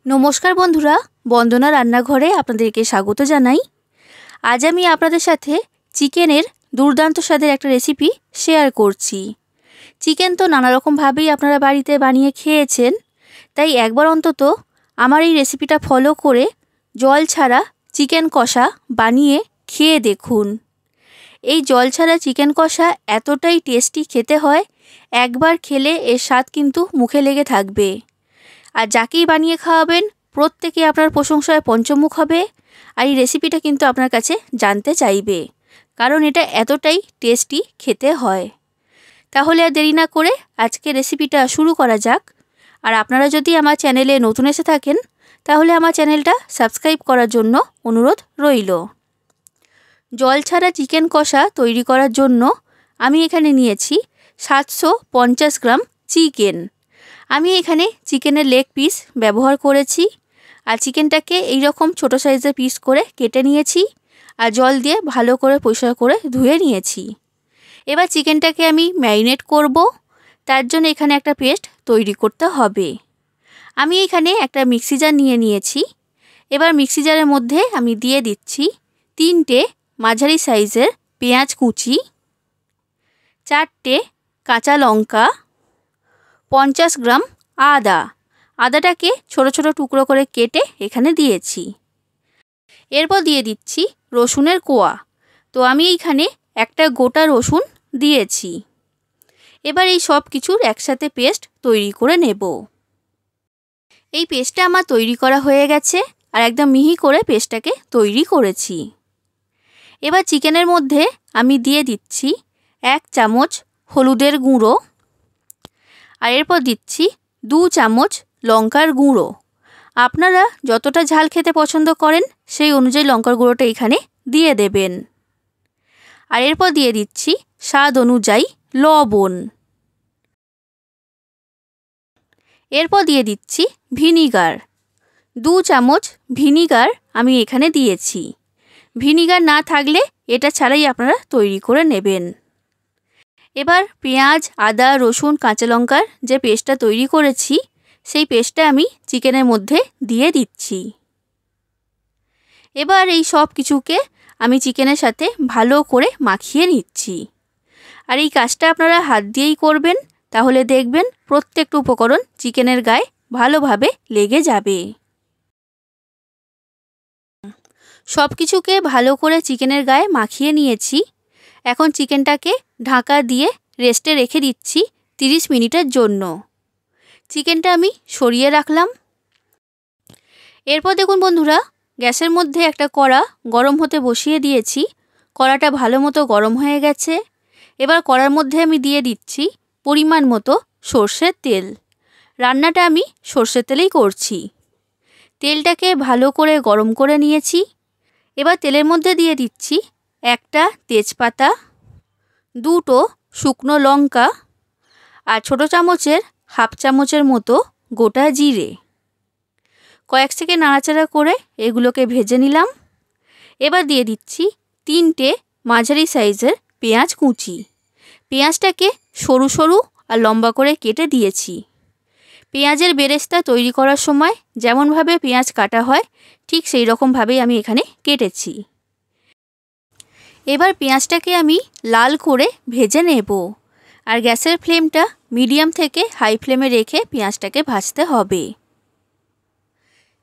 নমস্কার বন্ধুরা, বন্দনা রান্নাঘরে আপনাদেরকে স্বাগত জানাই। আজ আমি আপনাদের সাথে চিকেনের দুর্দান্ত স্বাদের একটা রেসিপি শেয়ার করছি। চিকেন তো নানা রকমভাবেই আপনারা বাড়িতে বানিয়ে খেয়েছেন, তাই একবার অন্তত আমার এই রেসিপিটা ফলো করে জল ছাড়া চিকেন কষা বানিয়ে খেয়ে দেখুন। এই জল ছাড়া চিকেন কষা এতটাই টেস্টি খেতে হয়, একবার খেলে এর স্বাদ কিন্তু মুখে লেগে থাকবে। আর যাকেই বানিয়ে খাওয়াবেন প্রত্যেকে আপনার প্রশংসায় পঞ্চমুখ হবে, আর এই রেসিপিটা কিন্তু আপনার কাছে জানতে চাইবে, কারণ এটা এতটাই টেস্টি খেতে হয়। তাহলে আর দেরি না করে আজকে রেসিপিটা শুরু করা যাক। আর আপনারা যদি আমার চ্যানেলে নতুন এসে থাকেন তাহলে আমার চ্যানেলটা সাবস্ক্রাইব করার জন্য অনুরোধ রইল। জল ছাড়া চিকেন কষা তৈরি করার জন্য আমি এখানে নিয়েছি 750 গ্রাম চিকেন। আমি এখানে চিকেনের লেগ পিস ব্যবহার করেছি, আর চিকেনটাকে এইরকম ছোটো সাইজের পিস করে কেটে নিয়েছি, আর জল দিয়ে ভালো করে পরিষ্কার করে ধুয়ে নিয়েছি। এবার চিকেনটাকে আমি ম্যারিনেট করব, তার জন্য এখানে একটা পেস্ট তৈরি করতে হবে। আমি এখানে একটা মিক্সি জার নিয়ে নিয়েছি। এবার মিক্সি জারের মধ্যে আমি দিয়ে দিচ্ছি 3টে মাঝারি সাইজের পেঁয়াজ কুচি, 4টে কাঁচা লঙ্কা, 50 গ্রাম আদা। আদাটাকে ছোট ছোট টুকরো করে কেটে এখানে দিয়েছি। এরপর দিয়ে দিচ্ছি রসুনের কোয়া। তো আমি এইখানে একটা গোটা রসুন দিয়েছি। এবার এই সব কিছুর একসাথে পেস্ট তৈরি করে নেব। এই পেস্টটা আমার তৈরি করা হয়ে গেছে, আর একদম মিহি করে পেস্টটাকে তৈরি করেছি। এবার চিকেনের মধ্যে আমি দিয়ে দিচ্ছি 1 চামচ হলুদের গুঁড়ো, আর এরপর দিচ্ছি 2 চামচ লঙ্কার গুঁড়ো। আপনারা যতটা ঝাল খেতে পছন্দ করেন সেই অনুযায়ী লঙ্কার গুঁড়োটা এখানে দিয়ে দেবেন। আর এরপর দিয়ে দিচ্ছি স্বাদ অনুযায়ী লবণ। এরপর দিয়ে দিচ্ছি ভিনিগার। 2 চামচ ভিনিগার আমি এখানে দিয়েছি। ভিনিগার না থাকলে এটা ছাড়াই আপনারা তৈরি করে নেবেন। এবার পেঁয়াজ, আদা, রসুন, কাঁচা লঙ্কার যে পেস্টটা তৈরি করেছি সেই পেস্টটা আমি চিকেনের মধ্যে দিয়ে দিচ্ছি। এবার এই সব কিছুকে আমি চিকেনের সাথে ভালো করে মাখিয়ে নিচ্ছি। আর এই কাজটা আপনারা হাত দিয়েই করবেন, তাহলে দেখবেন প্রত্যেকটা উপকরণ চিকেনের গায়ে ভালোভাবে লেগে যাবে। সব কিছুকে ভালো করে চিকেনের গায়ে মাখিয়ে নিয়েছি। এখন চিকেনটাকে ঢাকা দিয়ে রেস্টে রেখে দিচ্ছি 30 মিনিটের জন্য। চিকেনটা আমি সরিয়ে রাখলাম। এরপর দেখুন বন্ধুরা, গ্যাসের মধ্যে একটা কড়া গরম হতে বসিয়ে দিয়েছি। কড়াটা ভালো মতো গরম হয়ে গেছে। এবার কড়ার মধ্যে আমি দিয়ে দিচ্ছি পরিমাণ মতো সর্ষের তেল। রান্নাটা আমি সর্ষের তেলেই করছি। তেলটাকে ভালো করে গরম করে নিয়েছি। এবার তেলের মধ্যে দিয়ে দিচ্ছি একটা তেজপাতা, 2টো শুকনো লঙ্কা, আর ছোটো চামচের হাফ চামচের মতো গোটা জিরে। কয়েক সেকেন্ড নাড়াচাড়া করে এগুলোকে ভেজে নিলাম। এবার দিয়ে দিচ্ছি 3টে মাঝারি সাইজের পেঁয়াজ কুচি। পেঁয়াজটাকে সরু সরু আর লম্বা করে কেটে দিয়েছি। পেঁয়াজের বেরেস্তা তৈরি করার সময় যেমনভাবে পেঁয়াজ কাটা হয় ঠিক সেই রকমভাবেই আমি এখানে কেটেছি। এবার পেঁয়াজটাকে আমি লাল করে ভেজে নেব, আর গ্যাসের ফ্লেমটা মিডিয়াম থেকে হাই ফ্লেমে রেখে পেঁয়াজটাকে ভাজতে হবে।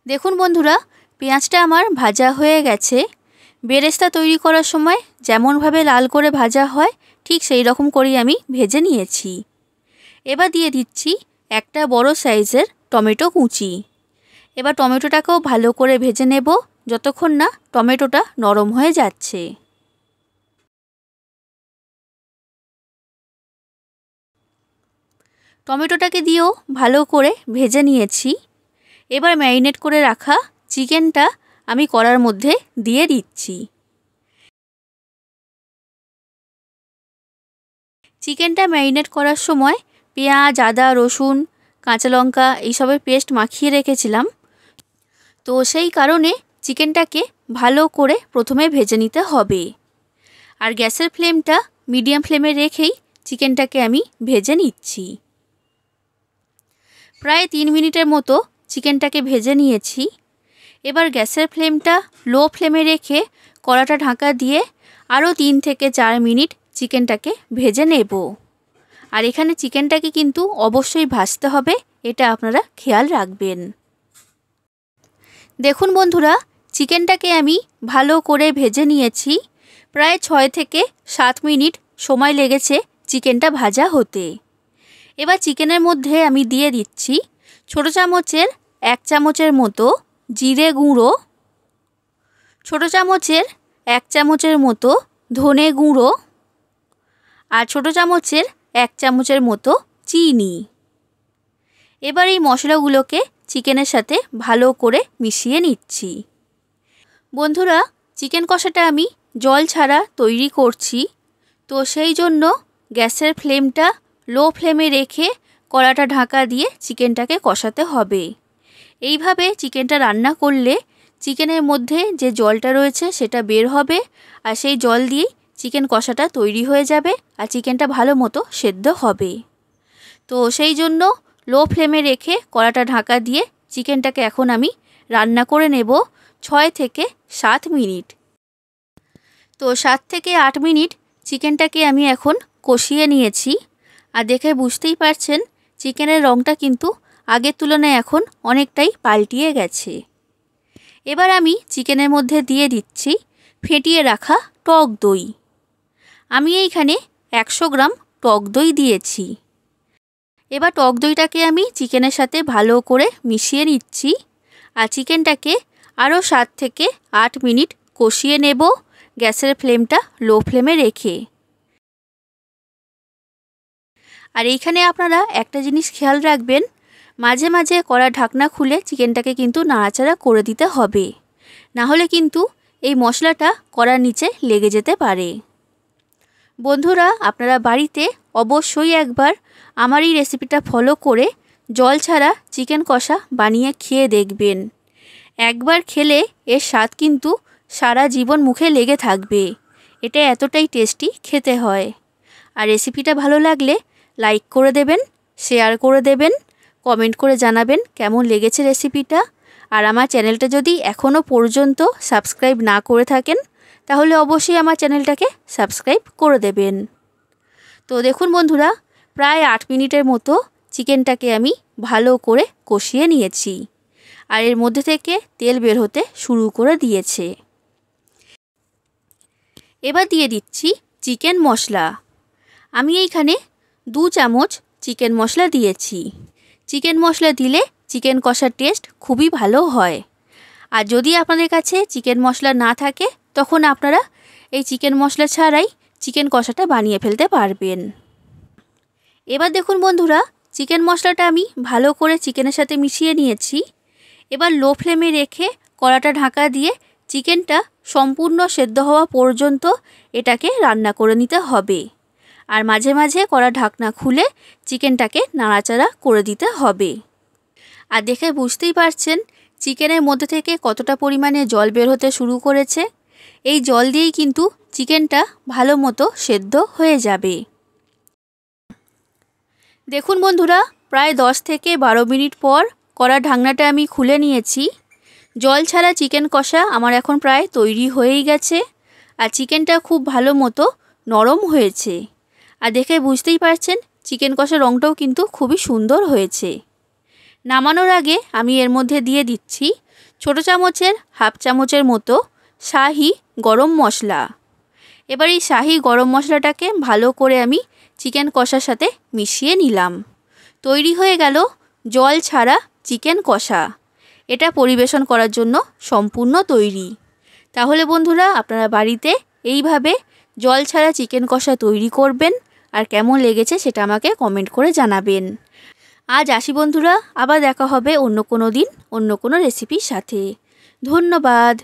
দেখুন বন্ধুরা, পেঁয়াজটা আমার ভাজা হয়ে গেছে। বেরেস্তা তৈরি করার সময় যেমনভাবে লাল করে ভাজা হয় ঠিক সেই রকম করেই আমি ভেজে নিয়েছি। এবার দিয়ে দিচ্ছি একটা বড় সাইজের টমেটো কুচি। এবার টমেটোটাকেও ভালো করে ভেজে নেব যতক্ষণ না টমেটোটা নরম হয়ে যাচ্ছে। টমেটোটাকে দিয়েও ভালো করে ভেজে নিয়েছি। এবার ম্যারিনেট করে রাখা চিকেনটা আমি কড়ার মধ্যে দিয়ে দিচ্ছি। চিকেনটা ম্যারিনেট করার সময় পেঁয়াজ, আদা, রসুন, কাঁচা লঙ্কা এইসবের পেস্ট মাখিয়ে রেখেছিলাম, তো সেই কারণে চিকেনটাকে ভালো করে প্রথমে ভেজে নিতে হবে। আর গ্যাসের ফ্লেমটা মিডিয়াম ফ্লেমে রেখেই চিকেনটাকে আমি ভেজে নিচ্ছি। প্রায় 3 মিনিটের মতো চিকেনটাকে ভেজে নিয়েছি। এবার গ্যাসের ফ্লেমটা লো ফ্লেমে রেখে কড়াটা ঢাকা দিয়ে আরও 3 থেকে 4 মিনিট চিকেনটাকে ভেজে নেব। আর এখানে চিকেনটাকে কিন্তু অবশ্যই ভাজতে হবে, এটা আপনারা খেয়াল রাখবেন। দেখুন বন্ধুরা, চিকেনটাকে আমি ভালো করে ভেজে নিয়েছি। প্রায় 6 থেকে 7 মিনিট সময় লেগেছে চিকেনটা ভাজা হতে। এবার চিকেনের মধ্যে আমি দিয়ে দিচ্ছি ছোট চামচের 1 চামচের মতো জিরে গুঁড়ো, ছোট চামচের 1 চামচের মতো ধনে গুঁড়ো আর ছোট চামচের 1 চামচের মতো চিনি। এবার এই মশলাগুলোকে চিকেনের সাথে ভালো করে মিশিয়ে নিচ্ছি। বন্ধুরা, চিকেন কষাটা আমি জল ছাড়া তৈরি করছি, তো সেই জন্য গ্যাসের ফ্লেমটা লো ফ্লেমে রেখে কড়াটা ঢাকা দিয়ে চিকেনটাকে কষাতে হবে। এইভাবে চিকেনটা রান্না করলে চিকেনের মধ্যে যে জলটা রয়েছে সেটা বের হবে, আর সেই জল দিয়েই চিকেন কষাটা তৈরি হয়ে যাবে আর চিকেনটা ভালো মতো সেদ্ধ হবে। তো সেই জন্য লো ফ্লেমে রেখে কড়াটা ঢাকা দিয়ে চিকেনটাকে এখন আমি রান্না করে নেব 6 থেকে 7 মিনিট। তো 7 থেকে 8 মিনিট চিকেনটাকে আমি এখন কষিয়ে নিয়েছি। আর দেখে বুঝতেই পারছেন চিকেনের রঙটা কিন্তু আগের তুলনায় এখন অনেকটাই পাল্টিয়ে গেছে। এবার আমি চিকেনের মধ্যে দিয়ে দিচ্ছি ফেটিয়ে রাখা টক দই। আমি এইখানে 100 গ্রাম টক দই দিয়েছি। এবার টক দইটাকে আমি চিকেনের সাথে ভালো করে মিশিয়ে নিচ্ছি আর চিকেনটাকে আরও 7 থেকে 8 মিনিট কষিয়ে নেব গ্যাসের ফ্লেমটা লো ফ্লেমে রেখে। আর এইখানে আপনারা একটা জিনিস খেয়াল রাখবেন, মাঝে মাঝে কড়া ঢাকনা খুলে চিকেনটাকে কিন্তু নাড়াচাড়া করে দিতে হবে, না হলে কিন্তু এই মশলাটা কড়ার নিচে লেগে যেতে পারে। বন্ধুরা, আপনারা বাড়িতে অবশ্যই একবার আমার এই রেসিপিটা ফলো করে জল ছাড়া চিকেন কষা বানিয়ে খেয়ে দেখবেন। একবার খেলে এর স্বাদ কিন্তু সারা জীবন মুখে লেগে থাকবে। এটা এতটাই টেস্টি খেতে হয়। আর রেসিপিটা ভালো লাগলে লাইক করে দেবেন, শেয়ার করে দেবেন, কমেন্ট করে জানাবেন কেমন লেগেছে রেসিপিটা। আর আমার চ্যানেলটা যদি এখনও পর্যন্ত সাবস্ক্রাইব না করে থাকেন তাহলে অবশ্যই আমার চ্যানেলটাকে সাবস্ক্রাইব করে দেবেন। তো দেখুন বন্ধুরা, প্রায় 8 মিনিটের মতো চিকেনটাকে আমি ভালো করে কষিয়ে নিয়েছি আর এর মধ্যে থেকে তেল বের হতে শুরু করে দিয়েছে। এবার দিয়ে দিচ্ছি চিকেন মশলা। আমি এইখানে 2 চামচ চিকেন মশলা দিয়েছি। চিকেন মশলা দিলে চিকেন কষার টেস্ট খুবই ভালো হয়। আর যদি আপনাদের কাছে চিকেন মশলা না থাকে তখন আপনারা এই চিকেন মশলা ছাড়াই চিকেন কষাটা বানিয়ে ফেলতে পারবেন। এবার দেখুন বন্ধুরা, চিকেন মশলাটা আমি ভালো করে চিকেনের সাথে মিশিয়ে নিয়েছি। এবার লো ফ্লেমে রেখে কড়াটা ঢাকা দিয়ে চিকেনটা সম্পূর্ণ সেদ্ধ হওয়া পর্যন্ত এটাকে রান্না করে নিতে হবে। আর মাঝে মাঝে কড়া ঢাকনা খুলে চিকেনটাকে নাড়াচাড়া করে দিতে হবে। আর দেখে বুঝতেই পারছেন চিকেনের মধ্যে থেকে কতটা পরিমাণে জল বের হতে শুরু করেছে। এই জল দিয়েই কিন্তু চিকেনটা ভালো মতো সেদ্ধ হয়ে যাবে। দেখুন বন্ধুরা, প্রায় 10 থেকে 12 মিনিট পর কড়া ঢাকনাটা আমি খুলে নিয়েছি। জল ছাড়া চিকেন কষা আমার এখন প্রায় তৈরি হয়েই গেছে আর চিকেনটা খুব ভালো মতো নরম হয়েছে। আর দেখে বুঝতেই পারছেন চিকেন কষার রঙটাও কিন্তু খুবই সুন্দর হয়েছে। নামানোর আগে আমি এর মধ্যে দিয়ে দিচ্ছি ছোট চামচের হাফ চামচের মতো শাহি গরম মশলা। এবার এই শাহি গরম মশলাটাকে ভালো করে আমি চিকেন কষার সাথে মিশিয়ে নিলাম। তৈরি হয়ে গেল জল ছাড়া চিকেন কষা। এটা পরিবেশন করার জন্য সম্পূর্ণ তৈরি। তাহলে বন্ধুরা, আপনারা বাড়িতে এইভাবে জল ছাড়া চিকেন কষা তৈরি করবেন আর কেমন লেগেছে সেটা আমাকে কমেন্ট করে জানাবেন। আজ আসি বন্ধুরা, আবার দেখা হবে অন্য কোনো দিন অন্য কোনো রেসিপির সাথে। ধন্যবাদ।